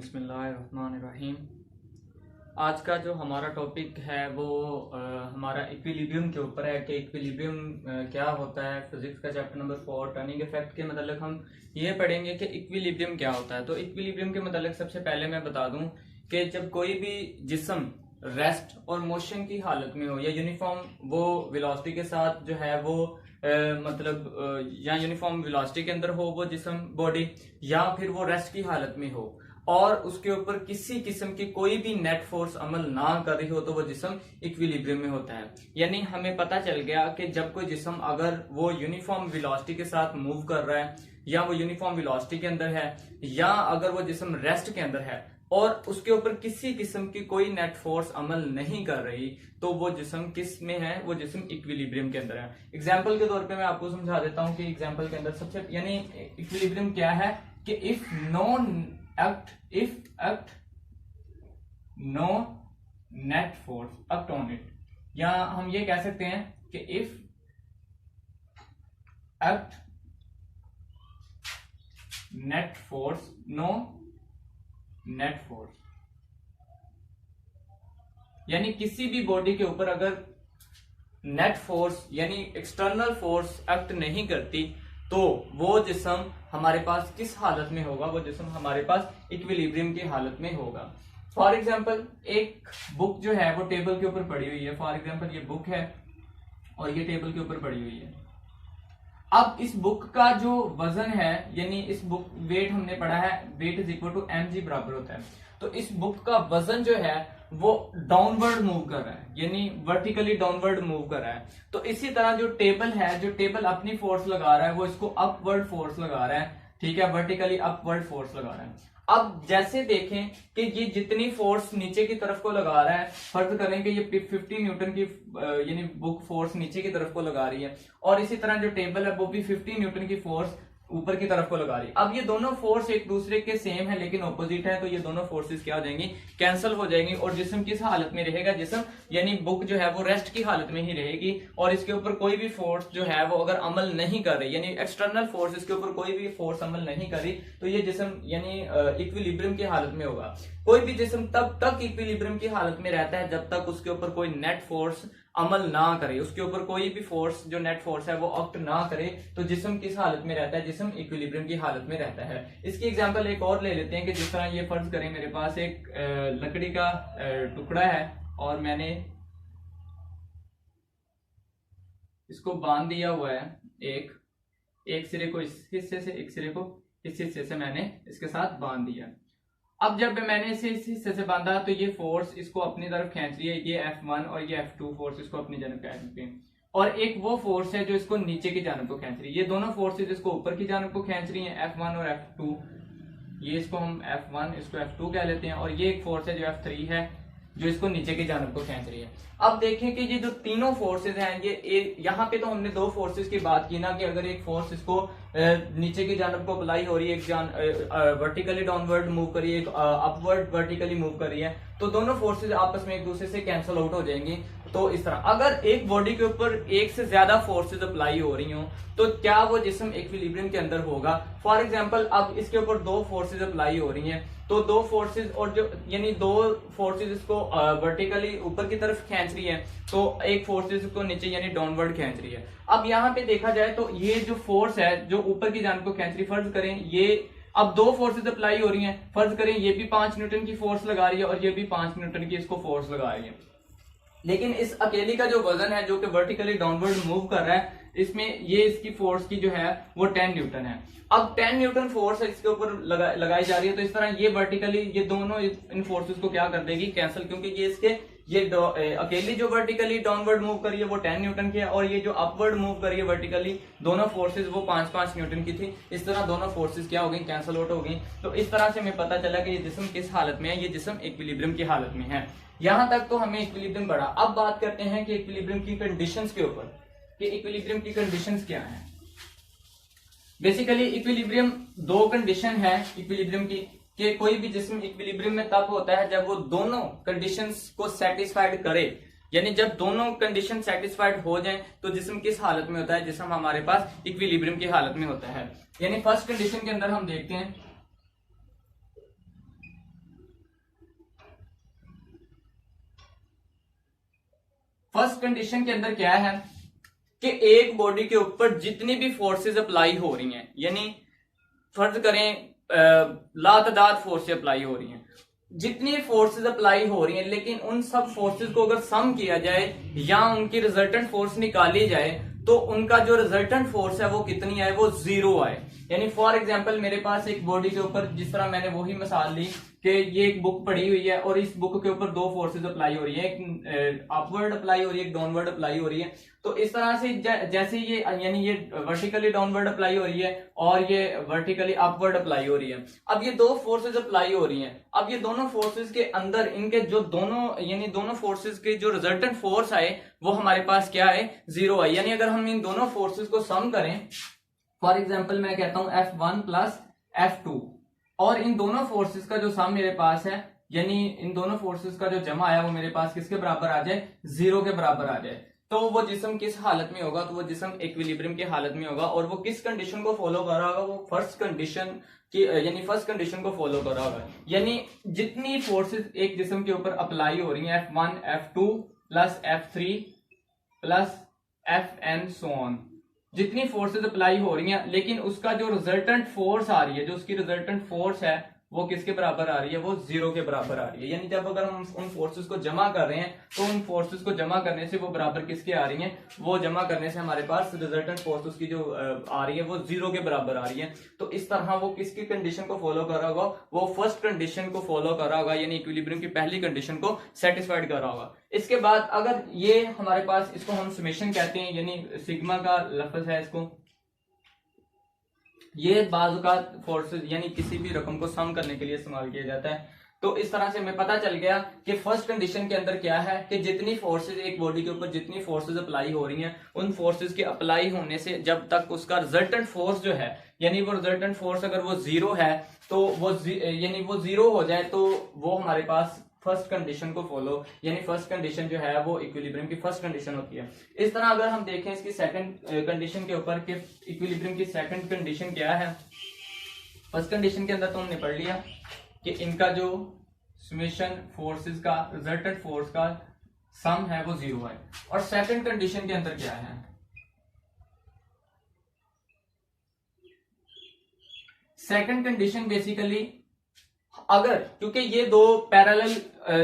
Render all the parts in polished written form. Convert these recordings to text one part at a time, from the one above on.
बिस्मिल्लाहिर्रहमानिर्रहीम। आज का जो हमारा टॉपिक है वो हमारा इक्विलिब्रियम के ऊपर है कि इक्विलिब्रियम क्या होता है। फिजिक्स का चैप्टर नंबर 4 टर्निंग इफेक्ट के मतलब हम ये पढ़ेंगे कि इक्विलिब्रियम क्या होता है। तो इक्विलिब्रियम के मतलब सबसे पहले मैं बता दूं कि जब कोई भी जिस्म रेस्ट और मोशन की हालत में हो या यूनिफॉर्म वो वेलोसिटी के साथ जो है वो या यूनिफॉर्म वेलोसिटी के अंदर हो वो जिस्म बॉडी, या फिर वो रेस्ट की हालत में हो और उसके ऊपर किसी किस्म की कोई भी नेट फोर्स अमल ना कर रही हो तो वो जिस्म इक्विलिब्रियम में होता है। यानी हमें पता चल गया कि जब कोई जिस्म अगर वो यूनिफॉर्म वेलोसिटी के साथ मूव कर रहा है या वो यूनिफॉर्म वेलोसिटी के अंदर है या अगर वो जिस्म रेस्ट के अंदर है और उसके ऊपर किसी किस्म की कोई नेट फोर्स अमल नहीं कर रही तो वो जिस्म किस में है, वो जिस्म इक्विलिब्रियम के अंदर है। एग्जाम्पल के तौर पे मैं आपको समझा देता हूं कि एग्जाम्पल के अंदर सबसे यानी इक्विलिब्रियम क्या है कि if no net force act on it, या हम ये कह सकते हैं कि if act net force no net force, यानी किसी भी बॉडी के ऊपर अगर नेट फोर्स यानी एक्सटर्नल फोर्स एक्ट नहीं करती तो वो जिस्म हमारे पास किस हालत में होगा, वो जिस्म हमारे पास इक्विलिब्रियम की हालत में होगा। फॉर एग्जाम्पल एक बुक जो है वो टेबल के ऊपर पड़ी हुई है। फॉर एग्जाम्पल ये बुक है और ये टेबल के ऊपर पड़ी हुई है। अब इस बुक का जो वजन है यानी इस बुक वेट हमने पढ़ा है weight is equal to mg बराबर होता है। तो इस बुक का वजन जो है वो डाउनवर्ड मूव कर रहा है यानी वर्टिकली डाउनवर्ड मूव कर रहा है। तो इसी तरह जो टेबल है, जो टेबल अपनी फोर्स लगा रहा है वो इसको अपवर्ड फोर्स लगा रहा है, ठीक है, वर्टिकली अपवर्ड फोर्स लगा रहा है। अब जैसे देखें कि ये जितनी फोर्स नीचे की तरफ को लगा रहा है, फर्ज करें कि ये 50 न्यूटन की यानी बुक फोर्स नीचे की तरफ को लगा रही है और इसी तरह जो टेबल है वो भी 50 न्यूटन की फोर्स ऊपर की तरफ को लगा रही है। अब ये दोनों फोर्स एक दूसरे के सेम है लेकिन ऑपोजिट है, तो ये दोनों फोर्सेस क्या हो जाएंगी, कैंसिल हो जाएंगी और जिस्म किस हालत में रहेगा, जिस्म यानी बुक जो है वो रेस्ट की हालत में ही रहेगी और इसके ऊपर कोई भी फोर्स जो है वो अगर अमल नहीं कर रही यानी एक्सटर्नल फोर्स इसके ऊपर कोई भी फोर्स अमल नहीं कर रही तो ये जिस्म यानी इक्विलिब्रियम की हालत में होगा। कोई भी जिस्म तब तक इक्विलिब्रियम की हालत में रहता है जब तक उसके ऊपर कोई नेट फोर्स अमल ना करे, उसके ऊपर कोई भी फोर्स जो नेट फोर्स है वो एक्ट ना करे तो जिस्म किस हालत में रहता है, जिस्म इक्विलिब्रियम की हालत में रहता है। इसकी एग्जांपल एक और ले लेते हैं कि जिस तरह ये फर्ज करें मेरे पास एक लकड़ी का टुकड़ा है और मैंने इसको बांध दिया हुआ है एक सिरे को इस हिस्से से, एक सिरे को इस हिस्से से मैंने इसके साथ बांध दिया। अब जब मैंने इसे इस हिस्से से बांधा तो ये फोर्स इसको अपनी तरफ खींच रही है, ये F1 और ये F2 फोर्स इसको अपनी जानब खींच रही है और एक वो फोर्स है जो इसको नीचे की जानब को खींच रही है। ये दोनों फोर्सेस इसको ऊपर की जानब को खींच रही हैं, F1 और F2। ये इसको हम F1 इसको F2 कह लेते हैं और ये एक फोर्स है जो F3 है जो इसको नीचे की जानब को खींच रही है। अब देखें कि ये जो तीनों फोर्सेस हैं ये यहाँ पे तो हमने दो फोर्सेस की बात की ना कि अगर एक फोर्स इसको नीचे की जानब को अप्लाई हो रही है, एक वर्टिकली डाउनवर्ड मूव कर रही है, एक अपवर्ड वर्टिकली मूव कर रही है, तो दोनों फोर्सेस आपस में एक दूसरे से कैंसिल आउट हो जाएंगी। तो इस तरह अगर एक बॉडी के ऊपर एक से ज्यादा फोर्सेस अप्लाई हो रही हो तो क्या वो जिस्म इक्विलिब्रियम के अंदर होगा। फॉर एग्जांपल अब इसके ऊपर दो फोर्सेस अप्लाई हो रही हैं तो दो फोर्सेस और जो यानी दो फोर्सेस इसको वर्टिकली ऊपर की तरफ खींच रही है तो एक फोर्सेस इसको नीचे यानी डाउनवर्ड खींच रही है। अब यहाँ पे देखा जाए तो ये जो फोर्स है जो ऊपर की जानब को खींच रही, फर्ज करें ये अब दो फोर्सेस अप्लाई हो रही हैं, फर्ज करें ये भी 5 न्यूटन की फोर्स लगा रही है और ये भी 5 न्यूटन की इसको फोर्स लगा रही है, लेकिन इस अकेली का जो वजन है जो कि वर्टिकली डाउनवर्ड मूव कर रहा है इसमें ये इसकी फोर्स की जो है वो 10 न्यूटन है। अब 10 न्यूटन फोर्स इसके ऊपर लगाई जा रही है तो इस तरह ये वर्टिकली ये दोनों इन फोर्सेस को क्या कर देगी, कैंसिल, क्योंकि ये इसके ये अकेली जो वर्टिकली डाउनवर्ड मूव करी है वो 10 न्यूटन की है और ये जो अपवर्ड मूव करी है वर्टिकली दोनों फोर्सेस वो 5-5 न्यूटन की थी। इस तरह दोनों फोर्सेस क्या हो गई, कैंसिल आउट हो गई। तो इस तरह से हमें पता चला कि ये जिस्म किस हालत में है, ये जिस्म इक्विलिब्रियम की हालत में है। यहां तक तो हमें इक्विलिब्रियम बढ़ा। अब बात करते हैं कि इक्विलिब्रियम की कंडीशंस के ऊपर कि इक्विलिब्रियम की कंडीशंस क्या हैं। बेसिकली इक्विलिब्रियम दो कंडीशन है इक्विलिब्रियम की कि कोई भी जिस्म इक्विलिब्रियम में तब होता है जब वो दोनों कंडीशंस को सेटिस्फाइड करे, यानी जब दोनों कंडीशन सेटिस्फाइड हो जाएं तो जिस्म किस हालत में होता है, जिस्म हमारे पास इक्विलिब्रियम की हालत में होता है। यानी फर्स्ट कंडीशन के अंदर हम देखते हैं फर्स्ट कंडीशन के अंदर क्या है कि एक बॉडी के ऊपर जितनी भी फोर्सेस अप्लाई हो रही हैं, यानी फर्ज करें लातादाद फोर्सेस अप्लाई हो रही हैं, जितनी फोर्सेस अप्लाई हो रही हैं, लेकिन उन सब फोर्सेस को अगर सम किया जाए या उनकी रिजल्टेंट फोर्स निकाली जाए तो उनका जो रिजल्टेंट फोर्स है वो कितनी आए, वो 0 आए। यानी फॉर एग्जांपल मेरे पास एक बॉडी के ऊपर, जिस तरह मैंने वही मिसाल ली कि ये एक बुक पड़ी हुई है और इस बुक के ऊपर दो फोर्सेस अप्लाई हो रही है, एक अपवर्ड अप्लाई हो रही है, एक डाउनवर्ड अप्लाई हो रही है। तो इस तरह से जैसे ये यानी ये वर्टिकली डाउनवर्ड अप्लाई हो रही है और ये वर्टिकली अपवर्ड अप्लाई हो रही है। अब ये दो फोर्सेस अप्लाई हो रही हैं, अब ये दोनों फोर्सेस के अंदर इनके जो दोनों यानी दोनों फोर्सेस के जो रिजल्टेंट फोर्स आए वो हमारे पास क्या है, 0 आए। यानी अगर हम इन दोनों फोर्सेस को सम करें, फॉर एग्जाम्पल मैं कहता हूं F1 प्लस F2, और इन दोनों फोर्सेस का जो सम मेरे पास है, यानी इन दोनों फोर्सेस का जो जमा आया वो मेरे पास किसके बराबर आ जाए, 0 के बराबर आ जाए। तो वो जिस्म किस हालत में होगा, तो वो जिस्म इक्विलिब्रियम की हालत में होगा। और वो किस कंडीशन को फॉलो कर रहा होगा, वो फर्स्ट कंडीशन की यानी फर्स्ट कंडीशन को फॉलो कर रहा होगा। यानी जितनी फोर्सेस एक जिस्म के ऊपर अप्लाई हो रही है, F1 F2 plus F3 plus Fn so on, जितनी फोर्सेस अप्लाई हो रही हैं, लेकिन उसका जो रिजल्टेंट फोर्स आ रही है, जो उसकी रिजल्टेंट फोर्स है वो किसके बराबर आ रही है, वो 0 के बराबर आ रही है। यानी जब अगर हम उन फोर्सेस को जमा कर रहे हैं तो उन फोर्सेस को जमा करने से वो बराबर किसके आ रही हैं, वो जमा करने से हमारे पास रिजल्टेंट फोर्स उसकी जो आ रही है वो 0 के बराबर आ रही है। तो इस तरह वो किसकी कंडीशन को फॉलो कर रहा होगा, वो फर्स्ट कंडीशन को फॉलो कर रहा होगा, यानी इक्विलिब्रियम की पहली कंडीशन को सेटिस्फाइड कर रहा होगा। इसके बाद अगर ये हमारे पास, इसको हम समेशन कहते हैं, यानी सिग्मा का लफ्ज है, इसको ये बाज़ फोर्सेस यानी किसी भी रकम को सम करने के लिए इस्तेमाल किया जाता है। तो इस तरह से हमें पता चल गया कि फर्स्ट कंडीशन के अंदर क्या है कि जितनी फोर्सेस एक बॉडी के ऊपर जितनी फोर्सेस अप्लाई हो रही हैं, उन फोर्सेस के अप्लाई होने से जब तक उसका रिजल्टेंट फोर्स जो है, यानी वो रिजल्टेंट फोर्स अगर वो 0 है तो वो यानी वो 0 हो जाए तो वो हमारे पास फर्स्ट कंडीशन को फॉलो, यानी फर्स्ट कंडीशन जो है वो इक्विलिब्रियम की फर्स्ट कंडीशन होती है। इस तरह अगर हम देखें इसकी सेकंड कंडीशन के ऊपर कि इक्विलिब्रियम की सेकंड कंडीशन क्या है, फर्स्ट कंडीशन के अंदर तो हमने पढ़ लिया कि इनका जो समेशन फोर्सेस का रिजल्टेंट फोर्स का सम है वो 0 है। और सेकंड कंडीशन के अंदर क्या है, सेकंड कंडीशन बेसिकली अगर, क्योंकि ये दो पैरेलल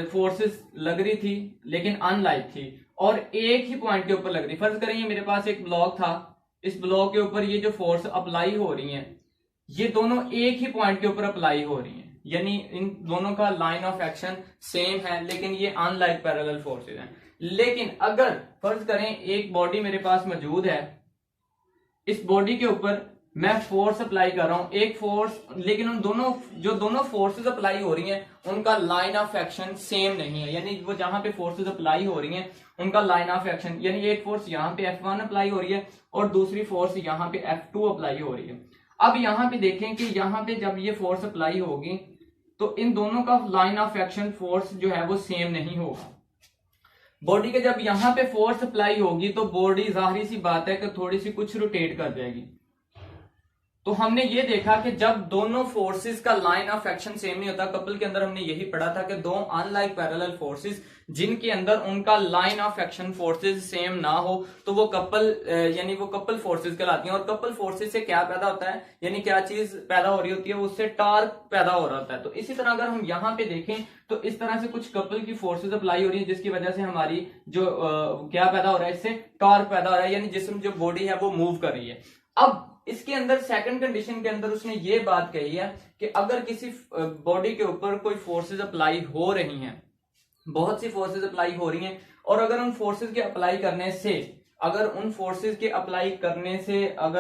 फोर्सेस लग रही थी लेकिन अनलाइक थी और एक ही पॉइंट के ऊपर लग रही, फर्ज करें ये मेरे पास एक ब्लॉक था, इस ब्लॉक के ऊपर ये जो फोर्स अप्लाई हो रही है ये दोनों एक ही पॉइंट के ऊपर अप्लाई हो रही हैं, यानी इन दोनों का लाइन ऑफ एक्शन सेम है लेकिन ये अनलाइक पैरेलल फोर्सेस हैं। लेकिन अगर फर्ज करें एक बॉडी मेरे पास मौजूद है, इस बॉडी के ऊपर मैं फोर्स अप्लाई कर रहा हूं, एक फोर्स, लेकिन उन दोनों फोर्सेस अप्लाई हो रही हैं उनका लाइन ऑफ एक्शन सेम नहीं है। यानी वो जहां पे फोर्सेस अप्लाई हो रही हैं उनका लाइन ऑफ एक्शन, यानी एक फोर्स यहाँ पे F1 अप्लाई हो रही है और दूसरी फोर्स यहाँ पे F2 अप्लाई हो रही है। अब यहाँ पे देखें कि यहाँ पे जब ये फोर्स अप्लाई होगी तो इन दोनों का लाइन ऑफ एक्शन फोर्स जो है वो सेम नहीं होगा। बॉडी के जब यहाँ पे फोर्स अप्लाई होगी तो बॉडी जाहिर सी बात है कि थोड़ी सी कुछ रोटेट कर जाएगी। तो हमने ये देखा कि जब दोनों फोर्सेस का लाइन ऑफ एक्शन सेम नहीं होता, कपल के अंदर हमने यही पढ़ा था कि दो अनलाइक पैरेलल फोर्सेस जिनके अंदर उनका line of action forces same ना हो तो वो कपल यानी वो कपल फोर्सेस कहलाती हैं। और कपल फोर्सेस से क्या पैदा होता है, यानी क्या चीज पैदा हो रही होती है, उससे टार्क पैदा हो रहा होता है। तो इसी तरह अगर हम यहाँ पे देखें तो इस तरह से कुछ कपल की फोर्सेस अप्लाई हो रही है जिसकी वजह से हमारी जो क्या पैदा हो रहा है, इससे टार्क पैदा हो रहा है, यानी जिसमें जो बॉडी है वो मूव कर रही है। अब इसके अंदर सेकंड कंडीशन के अंदर उसने ये बात कही है कि अगर किसी बॉडी के ऊपर कोई फोर्सेस अप्लाई हो रही हैं, बहुत सी फोर्सेस अप्लाई हो रही हैं, और अगर उन फोर्सेस के अप्लाई करने से अगर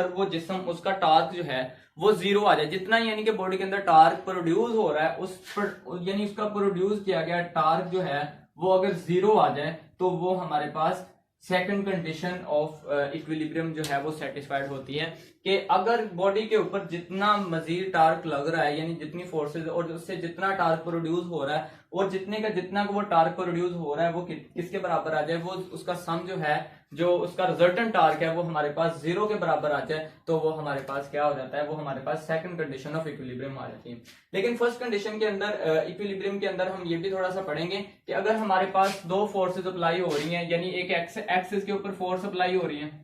वो जिस्म उसका टार्क जो है वो 0 आ जाए, जितना यानी कि बॉडी के अंदर टार्क प्रोड्यूस हो रहा है उस पर यानी उसका प्रोड्यूस किया गया टार्क जो है वो अगर 0 आ जाए तो वो हमारे पास सेकंड कंडीशन ऑफ इक्विलिब्रियम जो है वो सेटिस्फाइड होती है कि अगर बॉडी के ऊपर जितना मजीद टार्क लग रहा है, यानी जितनी फोर्सेज और उससे जितना टार्क प्रोड्यूस हो रहा है और जितना वो टार्क प्रोड्यूस हो रहा है वो किसके बराबर आ जाए, वो उसका सम जो है, जो उसका रिजल्टेंट टार्क है वो हमारे पास 0 के बराबर आ जाए, तो वो हमारे पास क्या हो जाता है, वो हमारे पास सेकंड कंडीशन ऑफ इक्विलिब्रियम आ जाती है। लेकिन फर्स्ट कंडीशन के अंदर, इक्विलिब्रियम के अंदर हम ये भी थोड़ा सा पढ़ेंगे कि अगर हमारे पास दो फोर्सेज अप्लाई हो रही हैं, यानी एक एक्सिस के ऊपर फोर्स अप्लाई हो रही है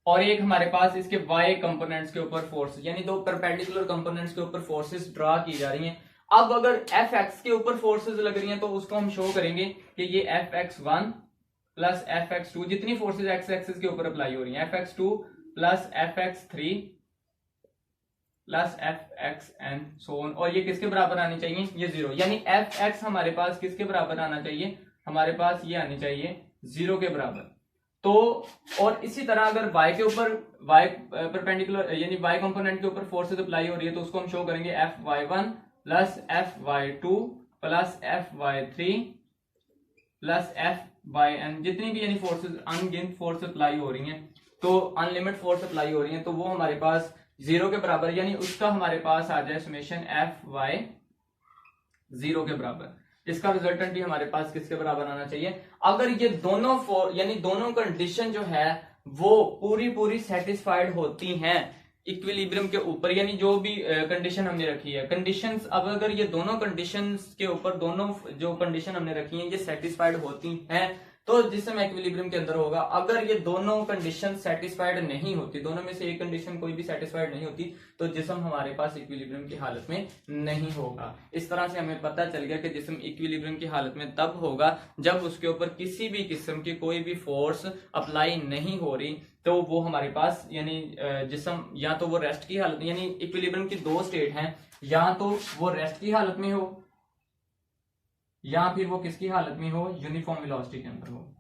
और एक हमारे पास इसके वाई कंपोनेंट्स के ऊपर फोर्स, यानी दो परपेंडिकुलर कंपोनेंट्स के ऊपर फोर्सेस ड्रा की जा रही हैं। अब अगर एफ एक्स के ऊपर फोर्सेस लग रही हैं तो उसको हम शो करेंगे कि ये F x one plus F x two, जितनी फोर्सेज एक्स एक्सिस के ऊपर अप्लाई हो रही हैं, F x two plus F x three plus F x n so on, और ये किसके बराबर आनी चाहिए, ये 0, यानी एफ एक्स हमारे पास किसके बराबर आना चाहिए, हमारे पास ये आनी चाहिए 0 के बराबर। तो और इसी तरह अगर y के ऊपर y परपेंडिकुलर यानी y कंपोनेंट के ऊपर फोर्सेज अप्लाई हो रही है तो उसको हम शो करेंगे F y one plus F y two plus F y three plus F y n, जितनी भी यानी फोर्सेज अनगिनत फोर्स अप्लाई हो रही हैं, तो अनलिमिट फोर्स अप्लाई हो रही हैं, तो वो हमारे पास 0 के बराबर, यानी उसका हमारे पास आ जाए समेशन एफ वाई 0 के बराबर। इसका रिजल्टेंट भी हमारे पास किसके बराबर आना चाहिए, अगर ये दोनों यानी दोनों कंडीशन जो है वो पूरी सेटिस्फाइड होती हैं इक्विलिब्रियम के ऊपर, यानी जो भी कंडीशन हमने रखी है, कंडीशंस, अब अगर ये दोनों कंडीशंस के ऊपर दोनों जो कंडीशन हमने रखी है ये सेटिस्फाइड होती हैं, तो जिसम इक्विलिब्रियम के अंदर होगा। अगर ये दोनों कंडीशन सेटिस्फाइड नहीं होती, दोनों में से एक कंडीशन कोई भी सेटिस्फाइड नहीं होती, तो जिसम हमारे पास इक्विलिब्रियम की हालत में नहीं होगा। इस तरह से हमें पता चल गया कि जिसम इक्विलिब्रियम की हालत में तब होगा जब उसके ऊपर किसी भी किस्म की कोई भी फोर्स अप्लाई नहीं हो रही, तो वो हमारे पास यानी जिसम या तो वो रेस्ट की हालत, यानी इक्विलिब्रियम की दो स्टेट हैं, या तो वो रेस्ट की हालत में हो या फिर वो किसकी हालत में हो, यूनिफॉर्म वेलोसिटी के अंदर हो।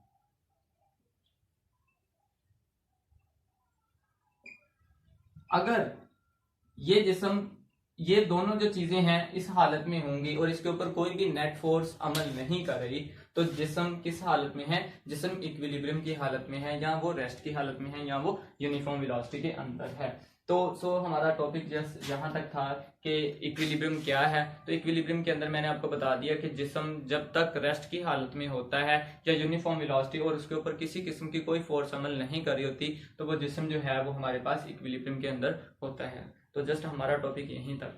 अगर ये जिस्म, ये दोनों जो चीजें हैं इस हालत में होंगी और इसके ऊपर कोई भी नेट फोर्स अमल नहीं कर रही, तो जिस्म किस हालत में है, जिस्म इक्विलिब्रियम की हालत में है, या वो रेस्ट की हालत में है, या वो यूनिफॉर्म वेलोसिटी के अंदर है। तो हमारा टॉपिक जहां तक था कि इक्विलिब्रियम क्या है, तो इक्विलिब्रियम के अंदर मैंने आपको बता दिया कि जिस्म जब तक रेस्ट की हालत में होता है या यूनिफॉर्म वेलोसिटी और उसके ऊपर किसी किस्म की कोई फोर्स अमल नहीं कर रही होती, तो वो जिस्म जो है वो हमारे पास इक्विलिब्रियम के अंदर होता है। तो जस्ट हमारा टॉपिक यहीं तक